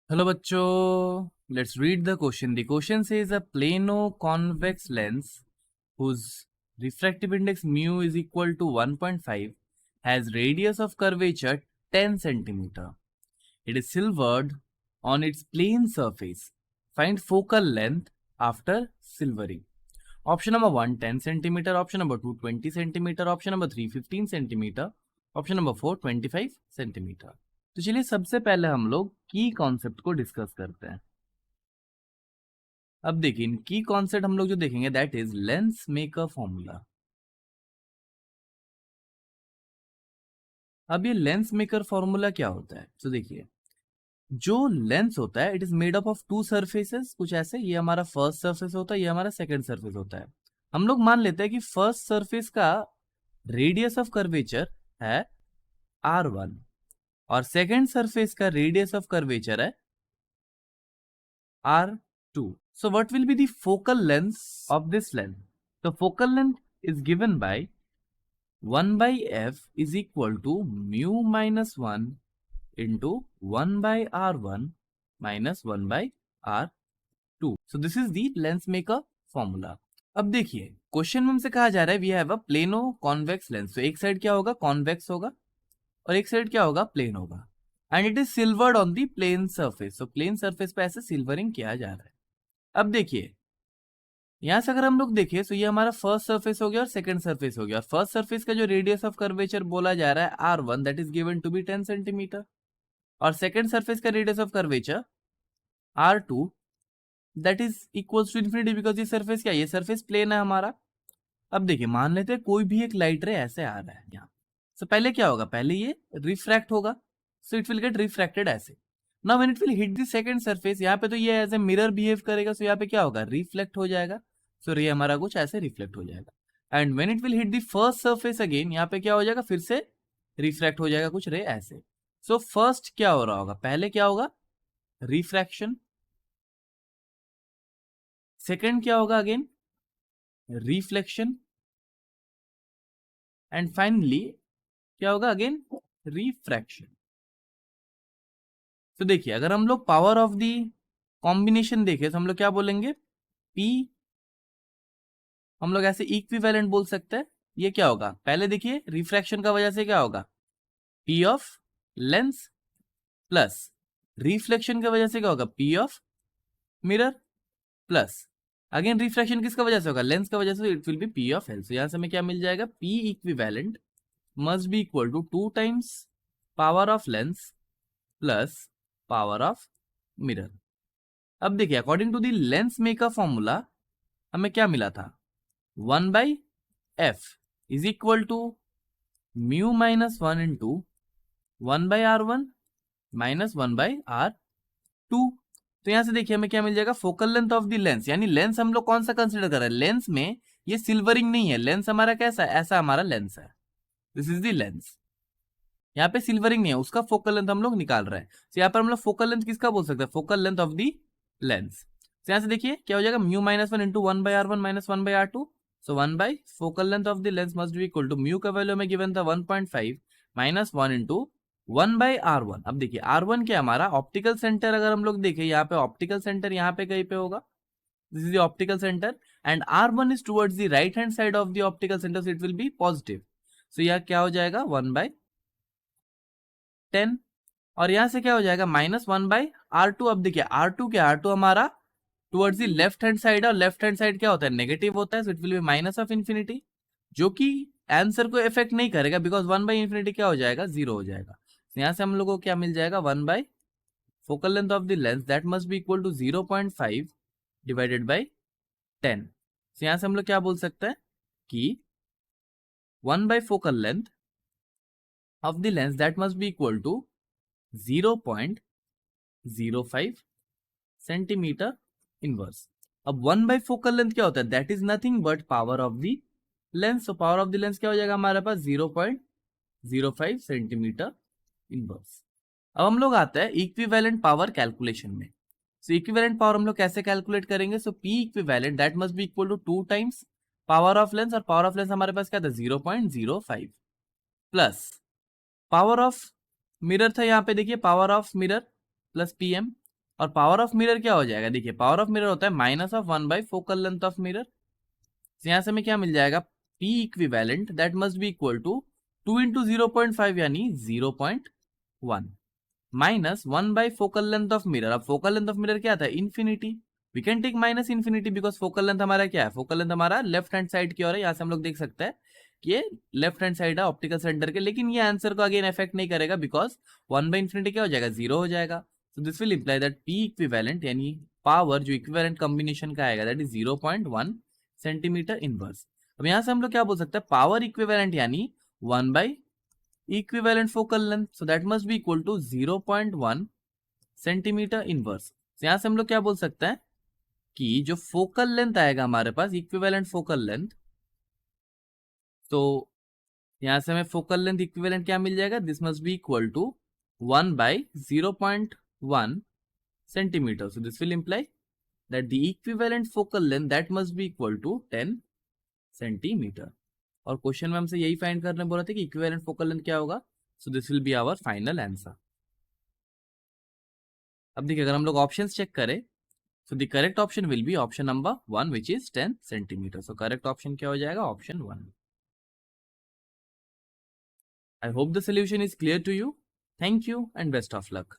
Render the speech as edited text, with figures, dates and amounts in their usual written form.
Hello बच्चों, let's read the question. The question says a plano-convex lens whose refractive index mu is equal to 1.5 has radius of curvature 10 centimeter. It is silvered on its plane surface. Find focal length after silvering. Option number 1 10 centimeter, option number 2 20 centimeter, option number 3 15 centimeter, option number 4 25 centimeter. तो चलिए सबसे पहले हम लोग की concept को discuss करते हैं। अब देखिए की कॉन्सेप्ट हम लोग जो देखेंगे that is lens maker formula. अब ये लेंस मेकर फॉर्मूला क्या होता है? तो देखिए जो लेंस होता है it is made up of to surfaces, कुछ ऐसे। ये हमारा फर्स्ट सरफेस होता है, ये हमारा सेकंड सरफेस होता है। हम लोग मान लेते हैं कि फर्स्ट सरफेस का रेडियस ऑफ कर्वेचर है R1 और सेकंड सरफेस का रेडियस ऑफ कर्वेचर है R2. So what will be the focal length of this lens? The focal length is given by 1 by f is equal to mu minus 1 into 1 by r1 minus 1 by r2. So this is the lens maker formula. अब देखिए question में हमसे कहा जा रहा है we have a plano convex lens. तो एक साइड क्या होगा? कॉन्वेक्स होगा और एक साइड क्या होगा? प्लेन होगा। And it is silvered on the plane surface. तो प्लेन सरफेस पे ऐसे सिल्वरिंग किया जा रहा है। अब देखिए यहां से अगर हम लोग देखें तो ये हमारा फर्स्ट सरफेस हो गया और सेकंड सरफेस हो गया। और फर्स्ट सरफेस का जो रेडियस ऑफ कर्वेचर बोला जा रहा है R1 that is given to be 10 centimetre और सेकंड सरफेस का radius of curvature R2 that is equals to infinity because ये सरफेस क्या है? ये सरफेस प्लेन है हमारा। अब देखिए मान लेते हैं कोई भी एक लाइट रे ऐसे आ रहा है यहाँ। तो पहले क्या होगा? पहले ये रिफ्रैक्ट होगा, so it will get refracted ऐसे। Now when it will hit the second surface, यहाँ पे तो ये एज ए मिरर बिहेव करेगा, सो यहाँ पे क्या होगा? रिफ्लेक्ट हो जाएगा। सो रे हमारा कुछ ऐसे रिफ्लेक्ट हो जाएगा। And when it will hit the first surface again, यहाँ पे क्या हो जाएगा? फिर से रिफ्रैक्ट हो जाएगा कुछ रे ऐसे। सो फर्स्ट क्या हो रहा होगा? पहले क्या होगा? रिफ्रैक्शन। सेकेंड क्या होगा? Again reflection. एंड फाइनली क्या होगा? Again refraction. तो देखिए अगर हम लोग पावर ऑफ दी कॉम्बिनेशन देखें तो हम लोग क्या बोलेंगे? P हम लोग ऐसे इक्विवेलेंट बोल सकते हैं। ये क्या होगा? पहले देखिए रिफ्रैक्शन का वजह से क्या होगा? P of lens plus reflection की वजह से क्या होगा? P of mirror plus again refraction किसका वजह से होगा? लेंस का वजह से। It will be P of L। So यहां से हमें क्या मिल जाएगा? P equivalent must be equal to 2 times power of lens plus power of mirror. अब देखिए according to the lens maker formula हमें क्या मिला था? 1 by F is equal to mu minus 1 into 1 by R1 minus 1 by R2। तो यहां से देखिए हमें क्या मिल जाएगा? Focal length of the lens. यानी लेंस हम लोग कौन सा कंसिडर कर रहे हैं? लेंस में ये सिल्वरिंग नहीं है। लेंस हमारा कैसा है? ऐसा हमारा लेंस है। This is the lens. यहाँ पे सिल्वरिंग नहीं है, उसका फोकल लेंथ हम लोग निकाल रहे हैं। तो यहाँ पर हम लोग फोकल लेंथ किसका बोल सकते हैं? Focal length of the lens. तो यहाँ से देखिए क्या हो जाएगा? Mu minus 1 into 1 by R1 minus 1 by R2। So 1 by focal length of the lens must be equal to mu का वैल्यू में गिवन था 1.5 माइनस 1 इंटू 1 बाई R1। अब देखिए R1 क्या हमारा ऑप्टिकल सेंटर, अगर हम लोग देखें यहाँ पे ऑप्टिकल सेंटर यहाँ पे कहीं पे होगा। This is the optical centre and R1 is towards the right hand side of the optical centre, so it will be positive. So यह क्या हो जाएगा? 1 बाई 10 और यहां से क्या हो जाएगा? Minus 1 by R2। अब देखिए R2 क्या? R2 हमारा towards the left hand side और लेफ्ट हैंड साइड क्या होता है? नेगेटिव होता है। सो it will B minus of infinity, जो कि आंसर को इफेक्ट नहीं करेगा बिकॉज 1 बाई इन्फिनिटी क्या हो जाएगा? 0 हो जाएगा। तो यहां से हम लोग को क्या मिल जाएगा? 1 by focal length of the lens that must be equal to 0.5 divided by 10। तो यहां से हम लोग क्या बोल सकते हैं कि 1 by focal length of the lens that must be equal to 0.05 centimetre inverse. अब 1 बाई फोकल लेंथ क्या होता है? That is nothing but power of the lens. तो पावर ऑफ द लेंस क्या हो जाएगा हमारे पास? 0.05 सेंटीमीटर इनवर्स। अब हम लोग आते हैं इक्विवेलेंट पावर कैलकुलेशन में। सो इक्विवेलेंट पावर हम लोग कैसे कैलकुलेट करेंगे? So P equivalent that must be equal to 2 times power of lens और पावर ऑफ लेंस हमारे पास क्या था? 0.05 प्लस पावर ऑफ मिरर था यहाँ पे देखिए power of mirror plus PM और पावर ऑफ मिरर क्या हो जाएगा, देखिए पावर ऑफ मिरर होता है minus of 1 by focal length of mirror. यहां से हमें क्या मिल जाएगा, P equivalent that must be equal to 2 into 0.5 यानी 0.1 minus 1 by focal length of mirror. अब फोकल लेंथ ऑफ मिरर क्या था, infinity. We can take minus infinity because focal length हमारा क्या है, फोकल लेंथ हमारा लेफ्ट हैंड साइड की ओर है। यहाँ से हम लोग देख सकते हैं कि ये लेफ्ट हैंड साइड है ऑप्टिकल सेंटर के, लेकिन ये आंसर को अगेन इफेक्ट नहीं करेगा बिकॉज 1 बाई इन्फिनिटी क्या हो जाएगा, 0 हो जाएगा। सो this will imply that P equivalent यानी पावर जो इक्विवेलेंट कॉम्बिनेशन का आएगा दैट इज 0.1 सेंटीमीटर इनवर्स। अब यहाँ से हम लोग क्या बोल सकते हैं, पावर इक्विवेलेंट यानी 1 by equivalent focal length, so that must be equal to 0.1 centimetre inverse. यहां से हम लोग क्या बोल सकते हैं कि जो फोकल लेंथ आएगा हमारे पास इक्विवेलेंट फोकल लेंथ, तो यहां से हमें फोकल लेंथ इक्विवेलेंट क्या मिल जाएगा, this must be equal to 1 by 0.1 centimetre. So this will imply that the equivalent focal length that must be equal to 10 centimetre. और क्वेश्चन में हमसे यही फाइंड करने बोला था कि इक्विवेलेंट फोकल लेंथ क्या होगा। So this will be our final answer. अब देखिए अगर हम लोग ऑप्शंस चेक करें, so the correct option will be option number 1 which is 10 centimetre. So correct option क्या हो जाएगा, option 1। I hope the solution is clear to you. Thank you and best of luck.